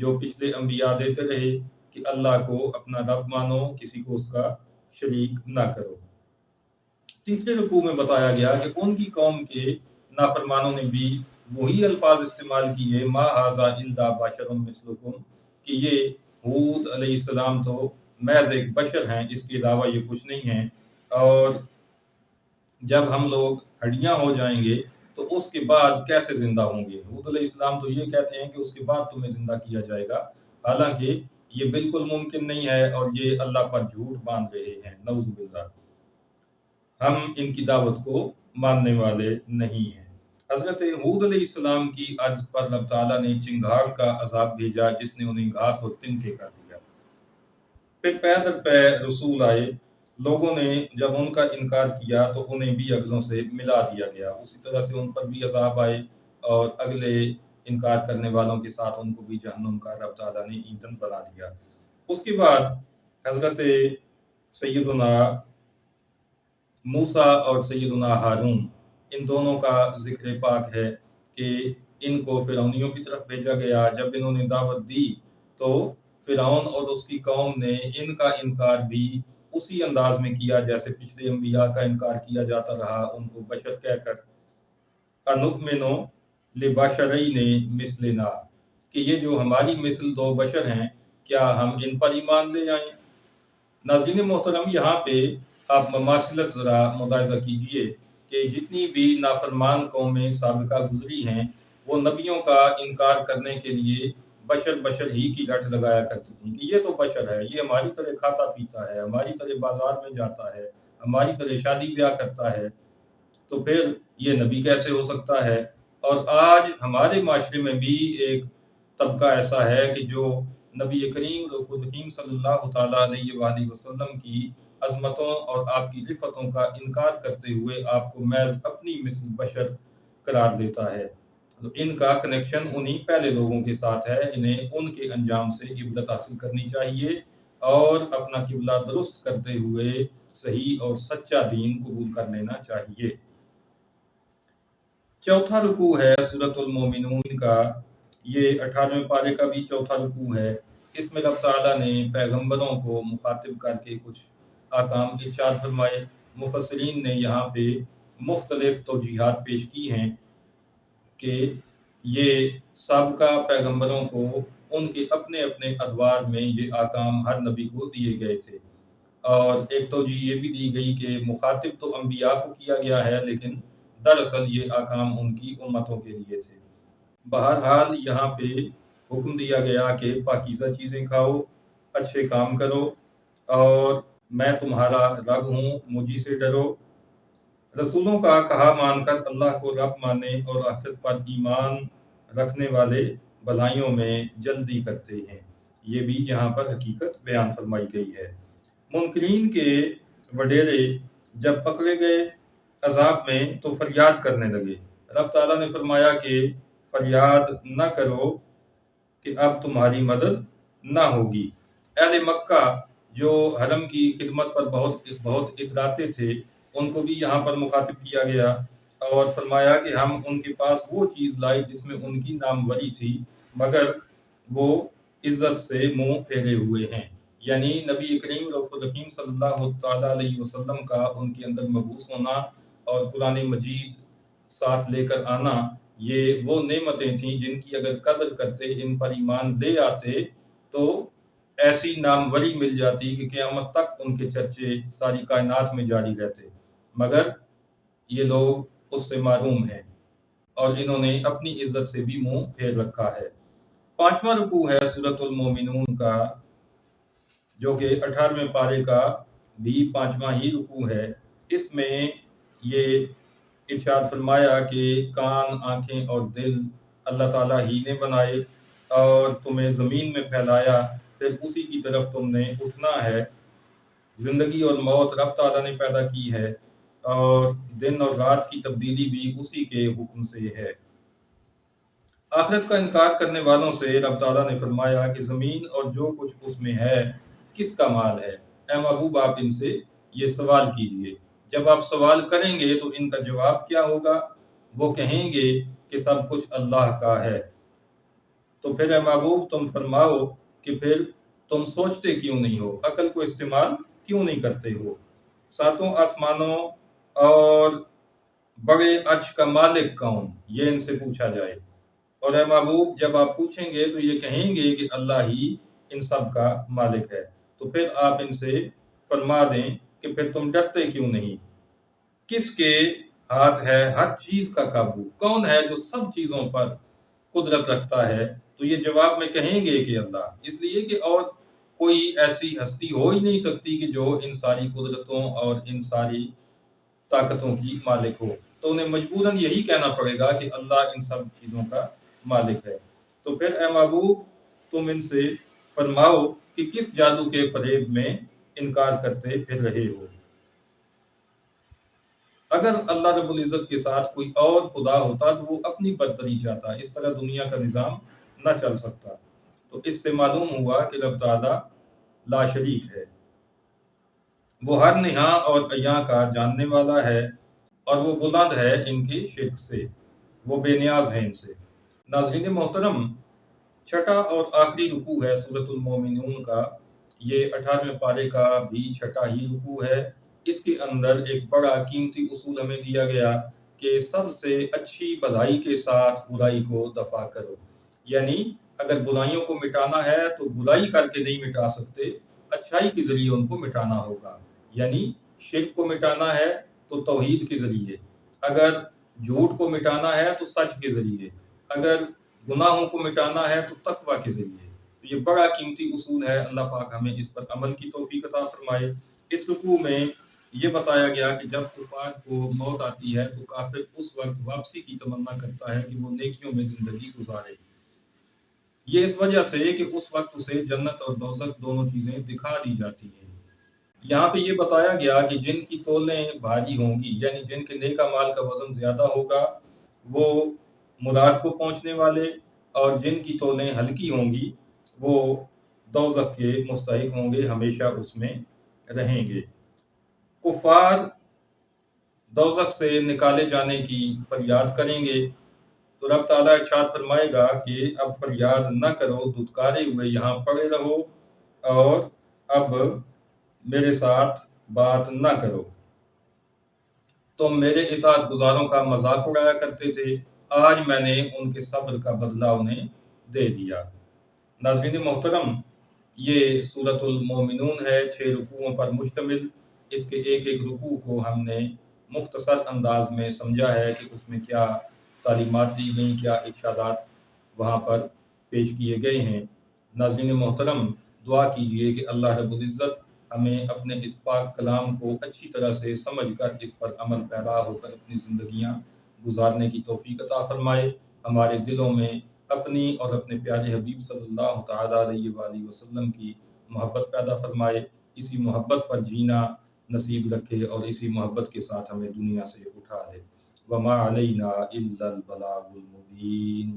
جو پچھلے انبیاء دیتے رہے کہ اللہ کو اپنا رب مانو، کسی کو اس کا شریک نہ کرو۔ تیسرے رکوع میں بتایا گیا کہ ان کی قوم کے نافرمانوں نے بھی وہی الفاظ استعمال کیے، ما ھذا الا بشر مثلکم، کہ یہ ہود علیہ السلام تو محض ایک بشر ہیں، اس کے علاوہ یہ کچھ نہیں ہیں، اور جب ہم لوگ ہڈیاں ہو جائیں گے تو اس کے بعد کیسے زندہ ہوں گے؟ حود علیہ السلام تو یہ کہتے ہیں کہ اس کے بعد تمہیں زندہ کیا جائے گا، حالانکہ یہ بالکل ممکن نہیں ہے، اور یہ اللہ پر جھوٹ باندھ رہے ہیں، نعوذ باللہ۔ ہم ان کی دعوت کو ماننے والے نہیں ہیں۔ حضرت حود علیہ السلام کی عرض پر اللہ تعالیٰ نے چنگھاڑ کا عذاب بھیجا، جس نے انہیں گھاس اور تنکے کر دیا۔ پھر پے در پے رسول آئے، لوگوں نے جب ان کا انکار کیا تو انہیں بھی اگلوں سے ملا دیا گیا، اسی طرح سے ان پر بھی عذاب آئے، اور اگلے انکار کرنے والوں کے ساتھ ان کو بھی جہنم کا رب تعالیٰ نے ایندھن بنا دیا۔ اس کے بعد حضرت سیدنا موسیٰ اور سیدنا ہارون، ان دونوں کا ذکر پاک ہے کہ ان کو فرعونیوں کی طرف بھیجا گیا۔ جب انہوں نے دعوت دی تو فرعون اور اس کی قوم نے ان کا انکار بھی اسی انداز میں کیا جیسے پچھلے انبیاء کا انکار کیا جاتا رہا، ان کو بشر کہہ کر انؤمن لبشرین مثلنا، کہ یہ جو ہماری مثل دو بشر ہیں، کیا ہم ان پر ایمان لے آئیں؟ ناظرین محترم، یہاں پہ آپ مماثلت ذرا ملاحظہ کیجئے کہ جتنی بھی نافرمان قومیں سابقہ گزری ہیں، وہ نبیوں کا انکار کرنے کے لیے بشر ہی کی رٹ لگایا کرتی تھیں کہ یہ تو بشر ہے، یہ ہماری طرح کھاتا پیتا ہے، ہماری طرح بازار میں جاتا ہے، ہماری طرح شادی بیاہ کرتا ہے، تو پھر یہ نبی کیسے ہو سکتا ہے؟ اور آج ہمارے معاشرے میں بھی ایک طبقہ ایسا ہے کہ جو نبی کریم رؤوف الرحیم صلی اللہ تعالیٰ علیہ وآلہ وسلم کی عظمتوں اور آپ کی رفتوں کا انکار کرتے ہوئے آپ کو محض اپنی مثل بشر قرار دیتا ہے۔ تو ان کا کنیکشن انہی پہلے لوگوں کے ساتھ ہے، انہیں ان کے انجام سے عبرت حاصل کرنی چاہیے اور اپنا قبلہ درست کرتے ہوئے صحیح اور سچا دین قبول کر لینا چاہیے۔ چوتھا رکوع ہے سورۃ المومنون کا، یہ 18ویں پارے کا بھی چوتھا رکوع ہے۔ اس میں رب تعالیٰ نے پیغمبروں کو مخاطب کر کے کچھ احکام ارشاد فرمائے۔ مفسرین نے یہاں پہ مختلف توجیحات پیش کی ہیں کہ یہ سابقہ پیغمبروں کو ان کے اپنے اپنے ادوار میں یہ احکام ہر نبی کو دیے گئے تھے، اور ایک توجیہ یہ بھی دی گئی کہ مخاطب تو انبیاء کو کیا گیا ہے، لیکن دراصل یہ احکام ان کی امتوں کے لیے تھے۔ بہرحال یہاں پہ حکم دیا گیا کہ پاکیزہ چیزیں کھاؤ، اچھے کام کرو، اور میں تمہارا رب ہوں، مجھی سے ڈرو۔ رسولوں کا کہا مان کر اللہ کو رب مانے اور آخرت پر ایمان رکھنے والے بھلائیوں میں جلدی کرتے ہیں، یہ بھی یہاں پر حقیقت بیان فرمائی گئی ہے۔ منکرین کے وڈیرے جب پکڑے گئے عذاب میں تو فریاد کرنے لگے۔ رب تعالیٰ نے فرمایا کہ فریاد نہ کرو کہ اب تمہاری مدد نہ ہوگی۔ اہل مکہ جو حرم کی خدمت پر بہت اتراتے تھے، ان کو بھی یہاں پر مخاطب کیا گیا اور فرمایا کہ ہم ان کے پاس وہ چیز لائے جس میں ان کی ناموری تھی، مگر وہ عزت سے منہ پھیرے ہوئے ہیں۔ یعنی نبی کریم رؤوف الرحیم صلی اللہ تعالیٰ علیہ وسلم کا ان کے اندر مبعوث ہونا اور قرآن مجید ساتھ لے کر آنا، یہ وہ نعمتیں تھیں جن کی اگر قدر کرتے، ان پر ایمان لے آتے تو ایسی ناموری مل جاتی کہ قیامت تک ان کے چرچے ساری کائنات میں جاری رہتے، مگر یہ لوگ اس سے محروم ہیں اور انہوں نے اپنی عزت سے بھی منہ پھیر رکھا ہے۔ پانچواں رکوع ہے سورۃ المومنون کا، جو کہ 18ویں پارے کا بھی پانچواں ہی رکوع ہے۔ اس میں یہ ارشاد فرمایا کہ کان، آنکھیں اور دل اللہ تعالیٰ ہی نے بنائے اور تمہیں زمین میں پھیلایا، پھر اسی کی طرف تم نے اٹھنا ہے۔ زندگی اور موت رب تعالیٰ نے پیدا کی ہے، اور دن اور رات کی تبدیلی بھی اسی کے حکم سے ہے۔ آخرت کا انکار کرنے والوں سے رب تعالیٰ نے فرمایا کہ زمین اور جو کچھ اس میں ہے کس کا مال ہے؟ اے محبوب، آپ ان سے یہ سوال کیجئے۔ جب آپ سوال کریں گے تو ان کا جواب کیا ہوگا؟ وہ کہیں گے کہ سب کچھ اللہ کا ہے۔ تو پھر اے محبوب تم فرماؤ کہ پھر تم سوچتے کیوں نہیں ہو، عقل کو استعمال کیوں نہیں کرتے ہو؟ ساتوں آسمانوں اور بڑے عرش کا مالک کون، یہ ان سے پوچھا جائے۔ اور اے محبوب جب آپ پوچھیں گے تو یہ کہیں گے کہ اللہ ہی ان سب کا مالک ہے، تو پھر آپ ان سے فرما دیں کہ پھر تم ڈرتے کیوں نہیں؟ کس کے ہاتھ ہے ہر چیز کا قابو، کون ہے جو سب چیزوں پر قدرت رکھتا ہے؟ تو یہ جواب میں کہیں گے کہ اللہ، اس لیے کہ اور کوئی ایسی ہستی ہو ہی نہیں سکتی کہ جو ان ساری قدرتوں اور ان ساری طاقتوں کی مالک ہو، تو انہیں مجبوراً یہی کہنا پڑے گا کہ اللہ ان سب چیزوں کا مالک ہے۔ تو پھر اے محبوب تم ان سے فرماؤ کہ کس جادو کے فریب میں انکار کرتے پھر رہے ہو؟ اگر اللہ رب العزت کے ساتھ کوئی اور خدا ہوتا تو وہ اپنی برتری چاہتا، اس طرح دنیا کا نظام نہ چل سکتا۔ تو اس سے معلوم ہوا کہ رب تعالیٰ لا شریک ہے، وہ ہر نہاں اور عیاں کا جاننے والا ہے، اور وہ بلند ہے ان کی شرک سے، وہ بے نیاز ہے ان سے۔ ناظرین محترم، چھٹا اور آخری رکوع ہے سورۃ المومنون کا، یہ 18ویں پارے کا بھی چھٹا ہی رکوع ہے۔ اس کے اندر ایک بڑا قیمتی اصول ہمیں دیا گیا کہ سب سے اچھی بھلائی کے ساتھ برائی کو دفع کرو، یعنی اگر برائیوں کو مٹانا ہے تو برائی کر کے نہیں مٹا سکتے، اچھائی کے ذریعے ان کو مٹانا ہوگا، یعنی شرک کو مٹانا ہے تو توحید کے ذریعے، اگر جھوٹ کو مٹانا ہے تو سچ کے ذریعے، اگر گناہوں کو مٹانا ہے تو تقوی کے ذریعے۔ یہ بڑا قیمتی اصول ہے، اللہ پاک ہمیں اس پر عمل کی توفیق عطا فرمائے۔ اس رکوع میں یہ بتایا گیا کہ جب کفار کو موت آتی ہے تو کافر اس وقت واپسی کی تمنا کرتا ہے کہ وہ نیکیوں میں زندگی گزارے، یہ اس وجہ سے کہ اس وقت اسے جنت اور دوزخ دونوں چیزیں دکھا دی جاتی ہیں۔ یہاں پہ یہ بتایا گیا کہ جن کی تولیں بھاری ہوں گی، یعنی جن کے نیک اعمال کا وزن زیادہ ہوگا، وہ مراد کو پہنچنے والے، اور جن کی تولیں ہلکی ہوں گی وہ دوزخ کے مستحق ہوں گے، ہمیشہ اس میں رہیں گے۔ کفار دوزخ سے نکالے جانے کی فریاد کریں گے تو رب تعالیٰ ارشاد فرمائے گا کہ اب فریاد نہ کرو، دھتکارے ہوئے یہاں پڑے رہو، اور اب میرے ساتھ بات نہ کرو، تم میرے اطاعت گزاروں کا مذاق اڑایا کرتے تھے، آج میں نے ان کے صبر کا بدلہ انہیں دے دیا۔ ناظرین محترم، یہ سورۃ المومنون ہے، 6 رکوعوں پر مشتمل۔ اس کے ایک ایک رکوع کو ہم نے مختصر انداز میں سمجھا ہے کہ اس میں کیا تعلیمات دی گئیں، کیا ارشادات وہاں پر پیش کیے گئے ہیں۔ ناظرین محترم، دعا کیجئے کہ اللہ رب العزت ہمیں اپنے اس پاک کلام کو اچھی طرح سے سمجھ کر اس پر عمل پیرا ہو کر اپنی زندگیاں گزارنے کی توفیق عطا فرمائے، ہمارے دلوں میں اپنی اور اپنے پیارے حبیب صلی اللہ تعالیٰ علیہ وآلہ وسلم کی محبت پیدا فرمائے، اسی محبت پر جینا نصیب رکھے اور اسی محبت کے ساتھ ہمیں دنیا سے اٹھا دے۔ وما علینا الا البلاغ المبین۔